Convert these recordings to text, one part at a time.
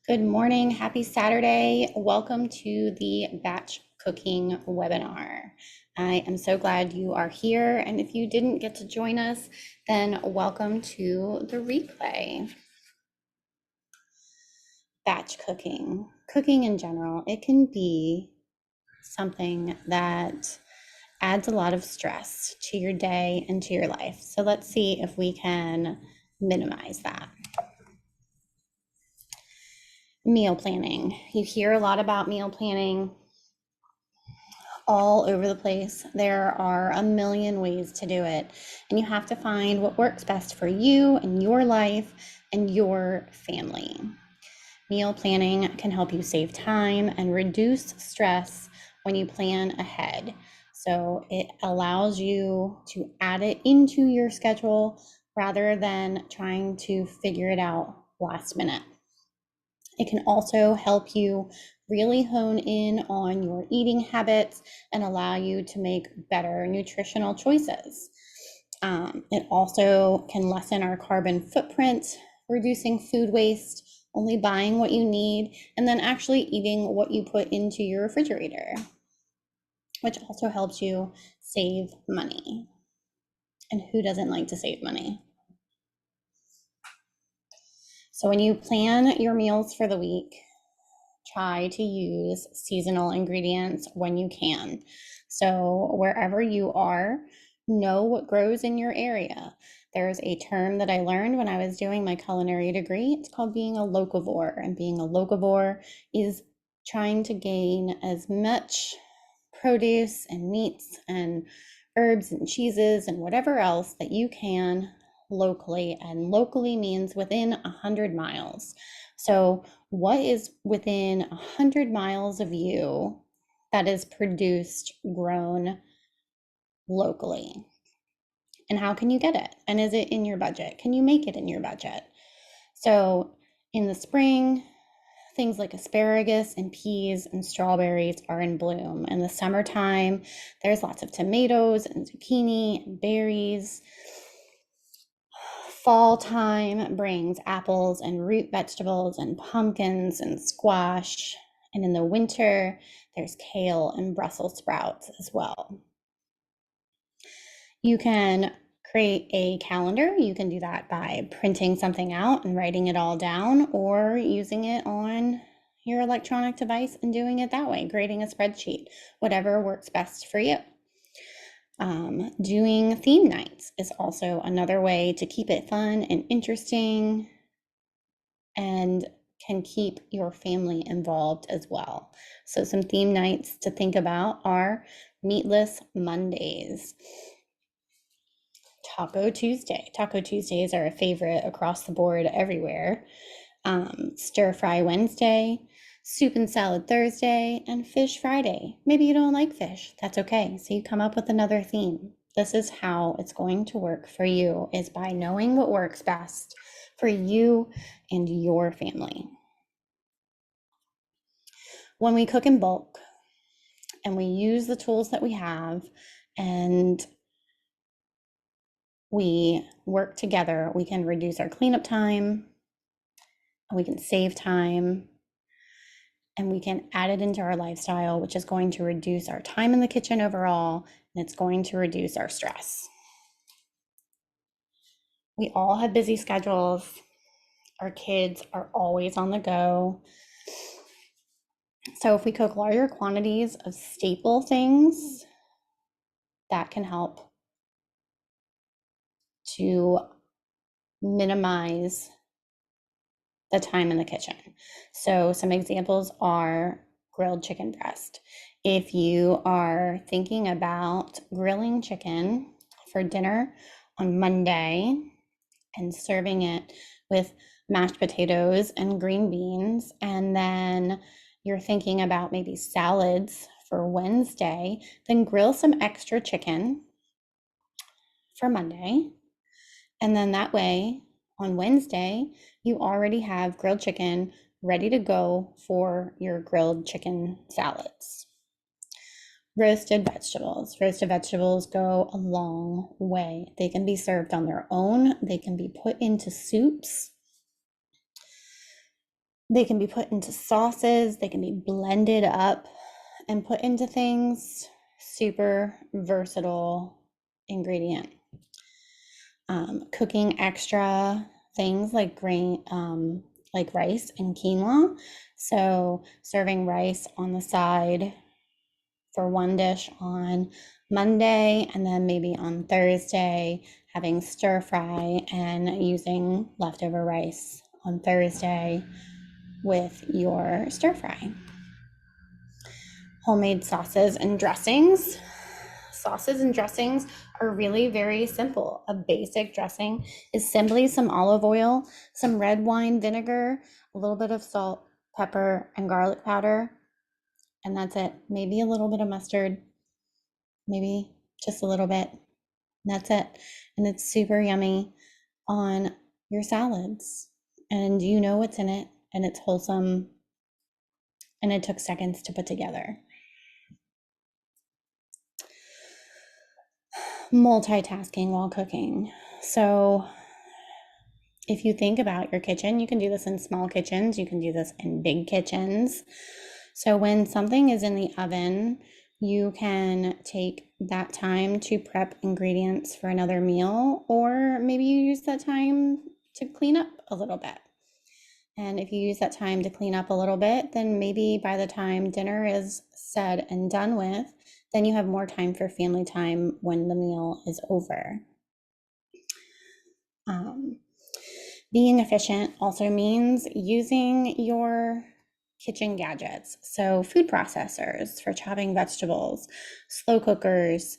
Good morning. Happy Saturday. Welcome to the batch cooking webinar. I am so glad you are here. And if you didn't get to join us, then welcome to the replay. Batch cooking, cooking in general, it can be something that adds a lot of stress to your day and to your life. So let's see if we can minimize that. Meal planning. You hear a lot about meal planning all over the place. There are a million ways to do it, and you have to find what works best for you and your life and your family. Meal planning can help you save time and reduce stress when you plan ahead. So it allows you to add it into your schedule rather than trying to figure it out last minute. It can also help you really hone in on your eating habits and allow you to make better nutritional choices. It also can lessen our carbon footprint, reducing food waste, only buying what you need, and then actually eating what you put into your refrigerator, which also helps you save money. And who doesn't like to save money? So when you plan your meals for the week, try to use seasonal ingredients when you can. So wherever you are, know what grows in your area. There's a term that I learned when I was doing my culinary degree. It's called being a locavore. And being a locavore is trying to gain as much produce and meats and herbs and cheeses and whatever else that you can locally. And locally means within 100 miles. So what is within 100 miles of you that is produced, grown locally? And how can you get it? And is it in your budget? Can you make it in your budget? So in the spring, things like asparagus and peas and strawberries are in bloom. In the summertime, there's lots of tomatoes and zucchini and berries. Fall time brings apples and root vegetables and pumpkins and squash. And in the winter, there's kale and Brussels sprouts as well. You can create a calendar. You can do that by printing something out and writing it all down, or using it on your electronic device and doing it that way, creating a spreadsheet, whatever works best for you. Doing theme nights is also another way to keep it fun and interesting and can keep your family involved as well. So some theme nights to think about are Meatless Mondays, Taco Tuesday. Taco Tuesdays are a favorite across the board everywhere. Stir Fry Wednesday, Soup and Salad Thursday, and Fish Friday. Maybe you don't like fish. That's okay. So you come up with another theme. This is how it's going to work for you, is by knowing what works best for you and your family. When we cook in bulk and we use the tools that we have and we work together, we can reduce our cleanup time, we can save time, and we can add it into our lifestyle, which is going to reduce our time in the kitchen overall, and it's going to reduce our stress. We all have busy schedules. Our kids are always on the go. So if we cook larger quantities of staple things, that can help to minimize the time in the kitchen. So some examples are grilled chicken breast. If you are thinking about grilling chicken for dinner on Monday and serving it with mashed potatoes and green beans, and then you're thinking about maybe salads for Wednesday, then grill some extra chicken for Monday. And then that way, on Wednesday, you already have grilled chicken ready to go for your grilled chicken salads. Roasted vegetables. Roasted vegetables go a long way. They can be served on their own. They can be put into soups. They can be put into sauces, they can be blended up and put into things. Super versatile ingredient. Cooking extra things like grain, like rice and quinoa. So serving rice on the side for one dish on Monday, and then maybe on Thursday having stir fry and using leftover rice on Thursday with your stir fry. Homemade sauces and dressings. Sauces and dressings are really very simple. A basic dressing is simply some olive oil, some red wine vinegar, a little bit of salt, pepper, and garlic powder, and that's it. Maybe a little bit of mustard, maybe just a little bit. That's it. And it's super yummy on your salads. And you know what's in it, and it's wholesome, and it took seconds to put together. Multitasking while cooking. So if you think about your kitchen, you can do this in small kitchens, you can do this in big kitchens. So when something is in the oven, you can take that time to prep ingredients for another meal, or maybe you use that time to clean up a little bit. And if you use that time to clean up a little bit, then maybe by the time dinner is said and done with, then you have more time for family time when the meal is over. Being efficient also means using your kitchen gadgets. So food processors for chopping vegetables, slow cookers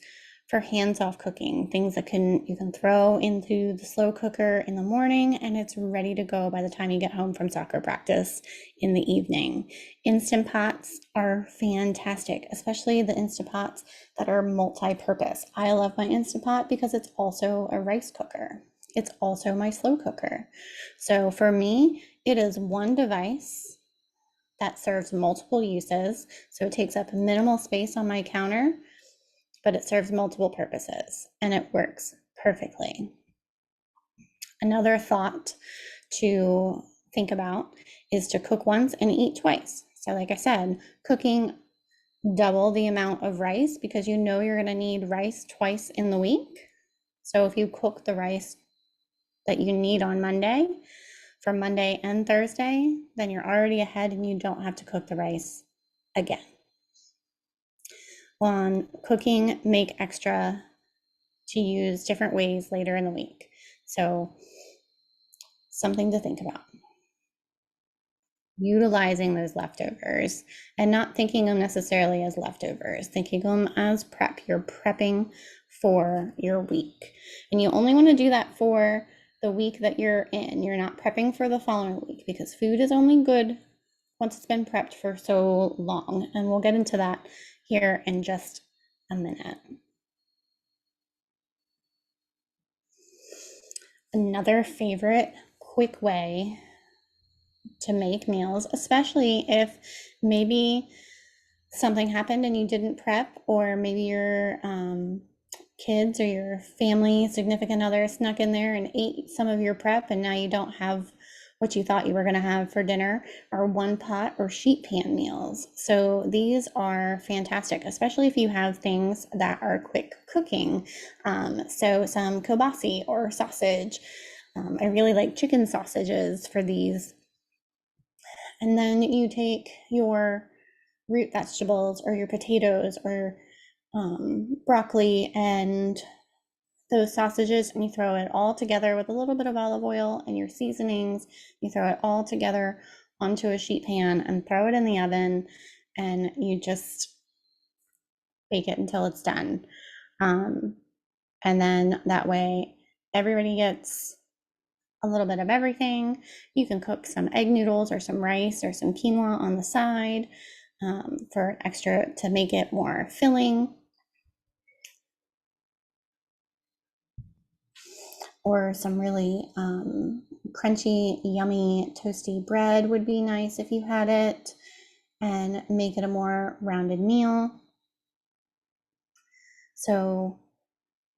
for hands-off cooking, things that you can throw into the slow cooker in the morning and it's ready to go by the time you get home from soccer practice in the evening. Instant Pots are fantastic, especially the Instant Pots that are multi-purpose. I love my Instant Pot because it's also a rice cooker. It's also my slow cooker. So for me, it is one device that serves multiple uses. So it takes up minimal space on my counter, but it serves multiple purposes and it works perfectly. Another thought to think about is to cook once and eat twice. So like I said, cooking double the amount of rice because you know you're going to need rice twice in the week. So if you cook the rice that you need on Monday for Monday and Thursday, then you're already ahead and you don't have to cook the rice again. On cooking, make extra to use different ways later in the week. So something to think about. Utilizing those leftovers and not thinking them necessarily as leftovers, thinking them as prep. You're prepping for your week. And you only want to do that for the week that you're in. You're not prepping for the following week because food is only good once it's been prepped for so long. And we'll get into that here in just a minute. Another favorite quick way to make meals, especially if maybe something happened and you didn't prep, or maybe your kids or your family significant other snuck in there and ate some of your prep and now you don't have what you thought you were going to have for dinner, are one pot or sheet pan meals. So these are fantastic, especially if you have things that are quick cooking. So some kielbasa or sausage. I really like chicken sausages for these. And then you take your root vegetables or your potatoes or broccoli and those sausages, and you throw it all together with a little bit of olive oil and your seasonings. You throw it all together onto a sheet pan and throw it in the oven, and you just bake it until it's done. And then that way everybody gets a little bit of everything. You can cook some egg noodles or some rice or some quinoa on the side for extra to make it more filling. Or some really crunchy, yummy, toasty bread would be nice if you had it, and make it a more rounded meal. So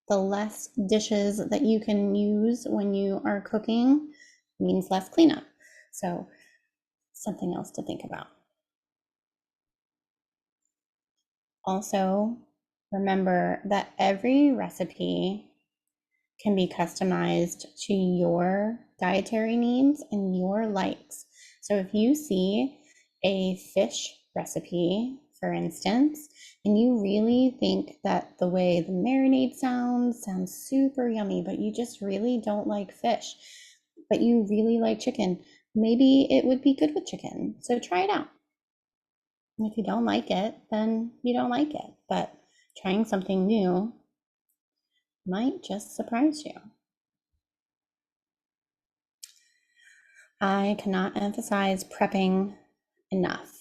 the less dishes that you can use when you are cooking means less cleanup. So something else to think about. Also, remember that every recipe can be customized to your dietary needs and your likes. So if you see a fish recipe, for instance, and you really think that the way the marinade sounds super yummy, but you just really don't like fish, but you really like chicken, maybe it would be good with chicken. So try it out. And if you don't like it, then you don't like it. But trying something new might just surprise you. I cannot emphasize prepping enough.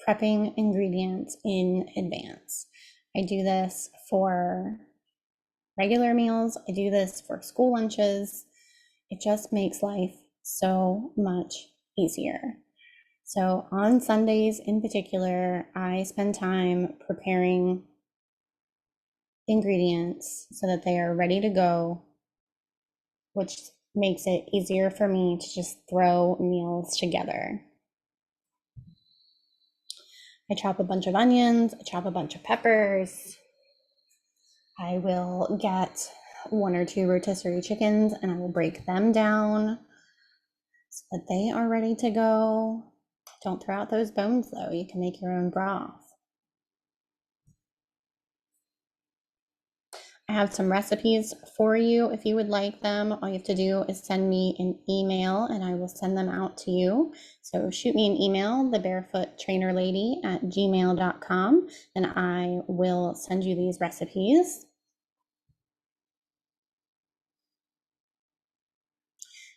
Prepping ingredients in advance. I do this for regular meals, I do this for school lunches. It just makes life so much easier. So on Sundays in particular, I spend time preparing ingredients so that they are ready to go, which makes it easier for me to just throw meals together. I chop a bunch of onions, I chop a bunch of peppers. I will get 1 or 2 rotisserie chickens and I will break them down so that they are ready to go. Don't throw out those bones though, you can make your own broth. I have some recipes for you if you would like them. All you have to do is send me an email and I will send them out to you. So shoot me an email, thebarefoottrainerlady@gmail.com, and I will send you these recipes.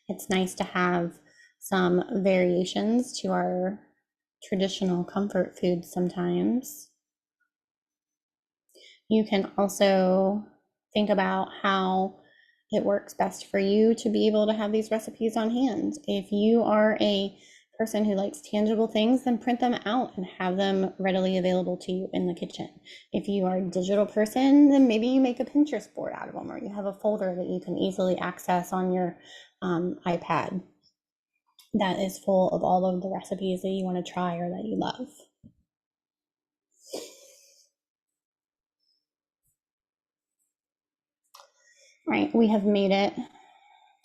It's nice to have some variations to our traditional comfort foods sometimes. You can also think about how it works best for you to be able to have these recipes on hand. If you are a person who likes tangible things, then print them out and have them readily available to you in the kitchen. If you are a digital person, then maybe you make a Pinterest board out of them, or you have a folder that you can easily access on your iPad that is full of all of the recipes that you want to try or that you love. All right, we have made it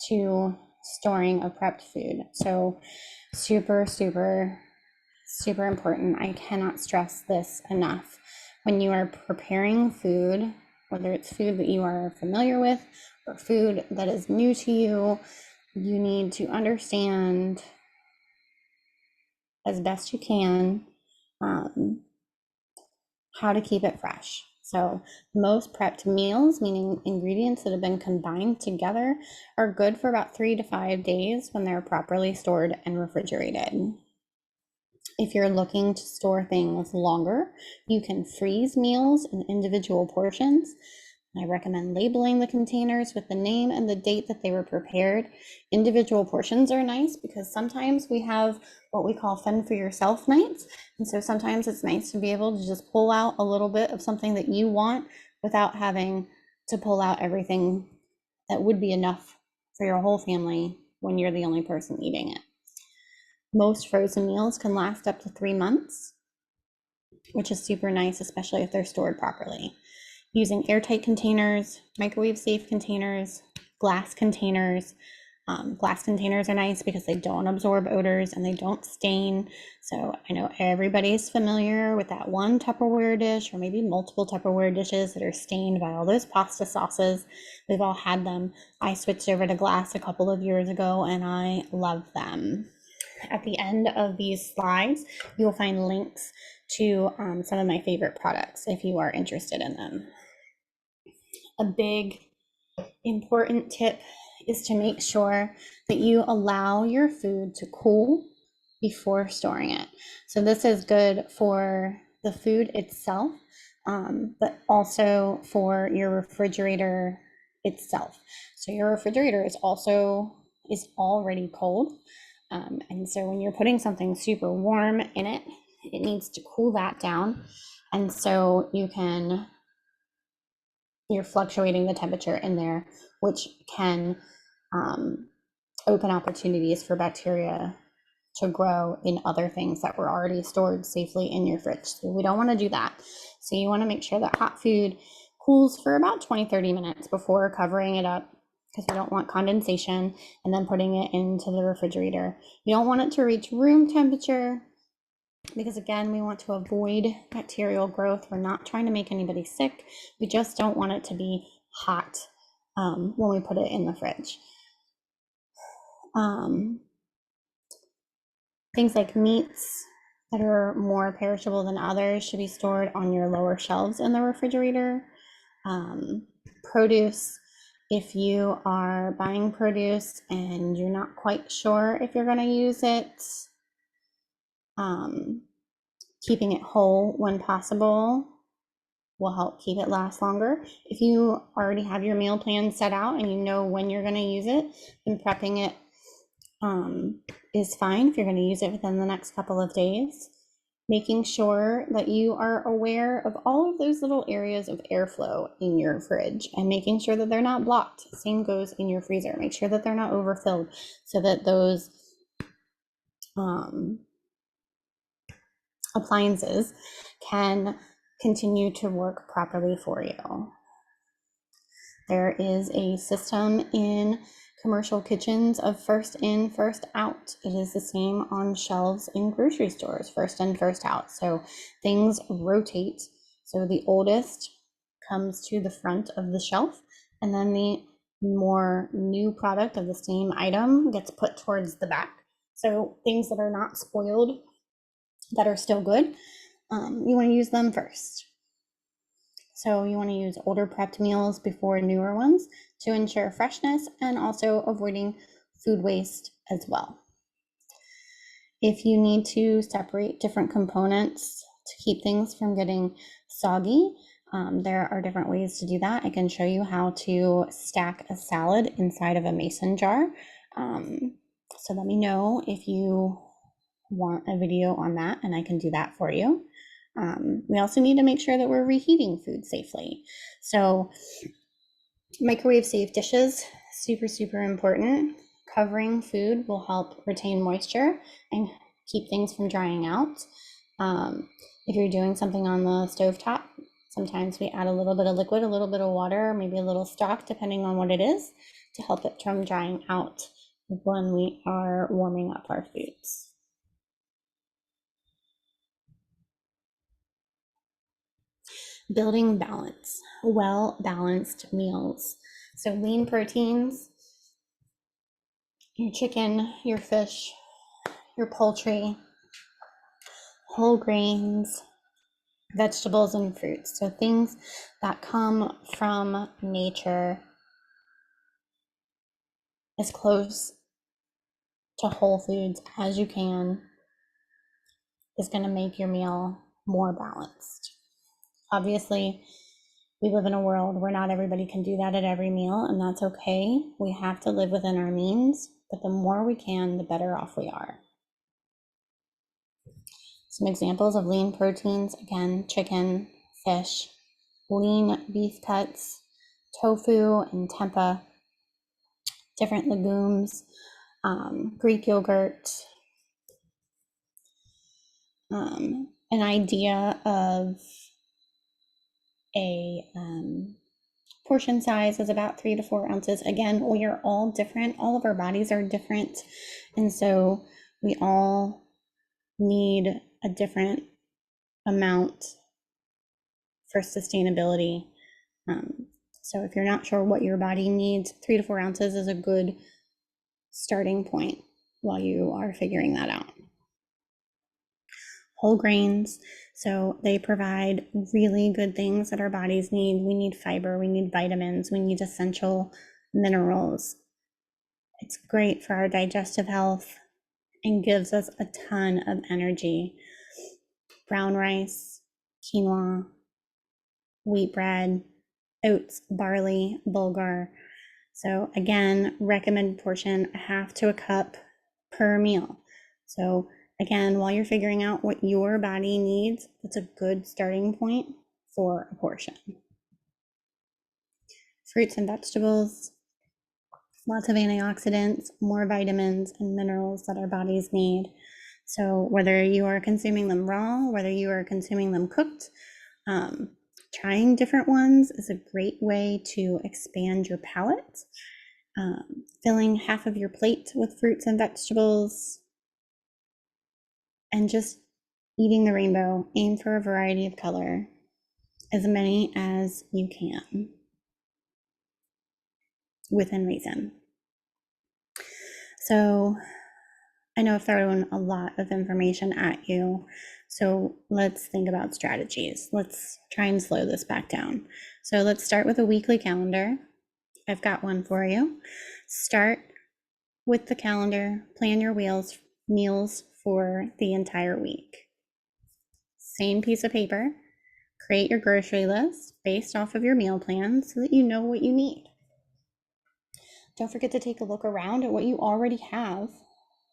to storing of prepped food. So super, super, super important. I cannot stress this enough. When you are preparing food, whether it's food that you are familiar with or food that is new to you, you need to understand as best you can how to keep it fresh. So most prepped meals, meaning ingredients that have been combined together, are good for about 3 to 5 days when they're properly stored and refrigerated. If you're looking to store things longer, you can freeze meals in individual portions. I recommend labeling the containers with the name and the date that they were prepared. Individual portions are nice because sometimes we have what we call fend for yourself nights. And so sometimes it's nice to be able to just pull out a little bit of something that you want without having to pull out everything that would be enough for your whole family when you're the only person eating it. Most frozen meals can last up to 3 months, which is super nice, especially if they're stored properly. Using airtight containers, microwave safe containers, glass containers. Glass containers are nice because they don't absorb odors and they don't stain. So I know everybody's familiar with that one Tupperware dish or maybe multiple Tupperware dishes that are stained by all those pasta sauces. We've all had them. I switched over to glass a couple of years ago and I love them. At the end of these slides, you will find links to some of my favorite products if you are interested in them. A big important tip is to make sure that you allow your food to cool before storing it. So this is good for the food itself, but also for your refrigerator itself. So your refrigerator is already cold. And so when you're putting something super warm in it, it needs to cool that down. And so you're fluctuating the temperature in there, which can open opportunities for bacteria to grow in other things that were already stored safely in your fridge. So we don't want to do that. So you want to make sure that hot food cools for about 20-30 minutes before covering it up, because we don't want condensation and then putting it into the refrigerator. You don't want it to reach room temperature, because again, we want to avoid bacterial growth. We're not trying to make anybody sick. We just don't want it to be hot when we put it in the fridge. Things like meats that are more perishable than others should be stored on your lower shelves in the refrigerator. Produce, if you are buying produce and you're not quite sure if you're going to use it, keeping it whole when possible will help keep it last longer. If you already have your meal plan set out and you know when you're going to use it, then prepping it is fine if you're going to use it within the next couple of days. Making sure that you are aware of all of those little areas of airflow in your fridge and making sure that they're not blocked. Same goes in your freezer. Make sure that they're not overfilled so that those appliances can continue to work properly for you. There is a system in commercial kitchens of first in, first out. It is the same on shelves in grocery stores, first in, first out. So things rotate. So the oldest comes to the front of the shelf, and then the more new product of the same item gets put towards the back. So things that are not spoiled, that are still good, you want to use them first. So you want to use older prepped meals before newer ones to ensure freshness and also avoiding food waste as well. If you need to separate different components to keep things from getting soggy, there are different ways to do that. I can show you how to stack a salad inside of a mason jar. So let me know if you want a video on that, and I can do that for you. We also need to make sure that we're reheating food safely. So microwave safe dishes, super important. Covering food will help retain moisture and keep things from drying out. If you're doing something on the stovetop, sometimes we add a little bit of liquid, a little bit of water, maybe a little stock, depending on what it is, to help it from drying out when we are warming up our foods. Building balance, well-balanced meals. So lean proteins, your chicken, your fish, your poultry, whole grains, vegetables, and fruits. So things that come from nature as close to whole foods as you can is going to make your meal more balanced. Obviously, we live in a world where not everybody can do that at every meal, and that's okay. We have to live within our means, but the more we can, the better off we are. Some examples of lean proteins, again, chicken, fish, lean beef cuts, tofu and tempeh, different legumes, Greek yogurt. An idea of a portion size is about 3 to 4 ounces. Again, we are all different. All of our bodies are different. And so we all need a different amount for sustainability. So if you're not sure what your body needs, 3 to 4 ounces is a good starting point while you are figuring that out. Whole grains, so they provide really good things that our bodies need. We need fiber, we need vitamins, we need essential minerals. It's great for our digestive health and gives us a ton of energy. Brown rice, quinoa, wheat bread, oats, barley, bulgur. So again, recommended portion, a half to a cup per meal. So again, while you're figuring out what your body needs, that's a good starting point for a portion. Fruits and vegetables. lots of antioxidants, more vitamins and minerals that our bodies need. So whether you are consuming them raw, whether you are consuming them cooked, trying different ones is a great way to expand your palate. Filling half of your plate with fruits and vegetables, and just eating the rainbow. Aim for a variety of color, as many as you can, within reason. So I know I've thrown a lot of information at you, so let's think about strategies. Let's try and slow this back down. So let's start with a weekly calendar. I've got one for you. Start with the calendar, plan your meals for the entire week. Same piece of paper, create your grocery list based off of your meal plan so that you know what you need. Don't forget to take a look around at what you already have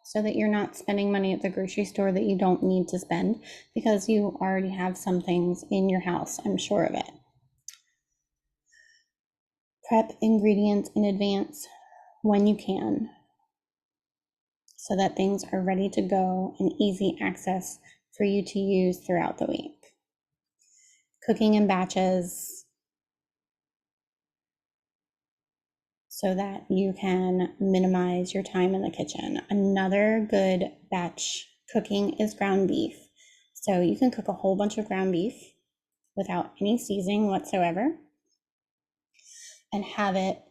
so that you're not spending money at the grocery store that you don't need to spend, because you already have some things in your house, I'm sure of it. Prep ingredients in advance when you can, so that things are ready to go and easy access for you to use throughout the week. Cooking in batches so that you can minimize your time in the kitchen. Another good batch cooking is ground beef. So you can cook a whole bunch of ground beef without any seasoning whatsoever and have it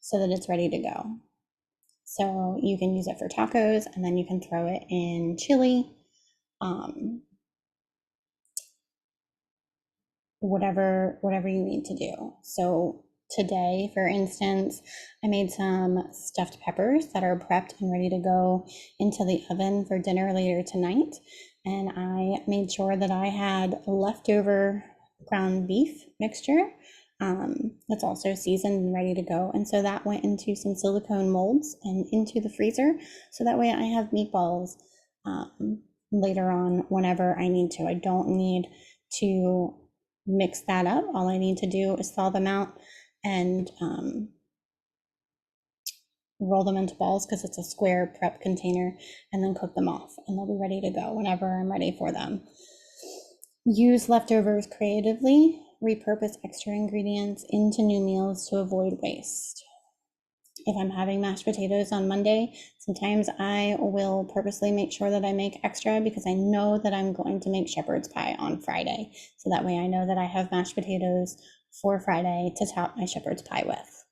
so that it's ready to go. So you can use it for tacos, and then you can throw it in chili, whatever you need to do. So today, for instance, I made some stuffed peppers that are prepped and ready to go into the oven for dinner later tonight. And I made sure that I had leftover ground beef mixture that's also seasoned and ready to go. And so that went into some silicone molds and into the freezer. So that way I have meatballs later on whenever I need to. I don't need to mix that up. All I need to do is thaw them out and roll them into balls, because it's a square prep container, and then cook them off, and they'll be ready to go whenever I'm ready for them. Use leftovers creatively. Repurpose extra ingredients into new meals to avoid waste. If I'm having mashed potatoes on Monday, sometimes I will purposely make sure that I make extra, because I know that I'm going to make shepherd's pie on Friday. So that way I know that I have mashed potatoes for Friday to top my shepherd's pie with.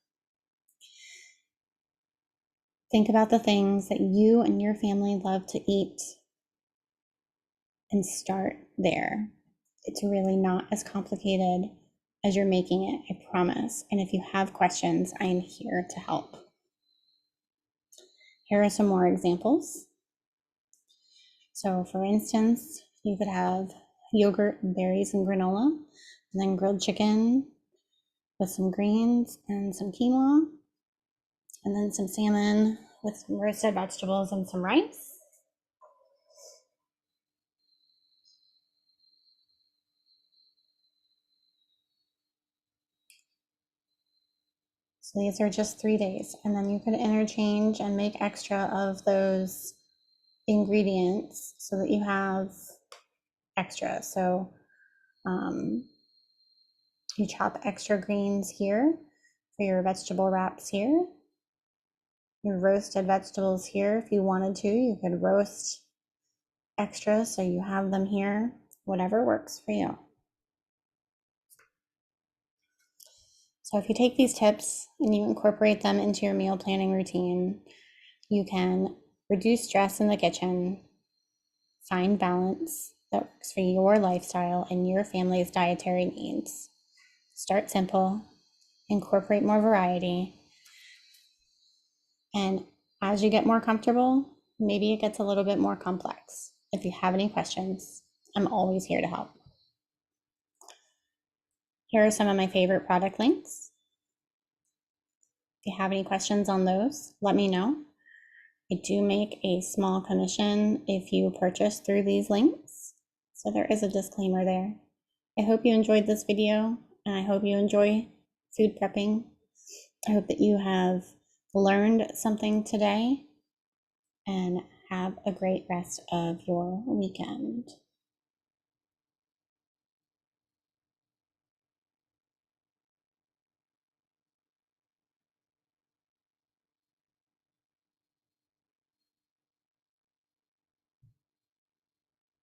Think about the things that you and your family love to eat and start there. It's really not as complicated as you're making it, I promise. And if you have questions, I am here to help. Here are some more examples. So for instance, you could have yogurt, berries, and granola, and then grilled chicken with some greens and some quinoa, and then some salmon with some roasted vegetables and some rice. So these are just 3 days, and then you could interchange and make extra of those ingredients so that you have extra. So you chop extra greens here for your vegetable wraps here. Your roasted vegetables here. If you wanted to, you could roast extra so you have them here, whatever works for you. So if you take these tips and you incorporate them into your meal planning routine, you can reduce stress in the kitchen, find balance that works for your lifestyle and your family's dietary needs. Start simple, incorporate more variety, and as you get more comfortable, maybe it gets a little bit more complex. If you have any questions, I'm always here to help. Here are some of my favorite product links. If you have any questions on those, let me know. I do make a small commission if you purchase through these links, so there is a disclaimer there. I hope you enjoyed this video, and I hope you enjoy food prepping. I hope that you have learned something today and have a great rest of your weekend.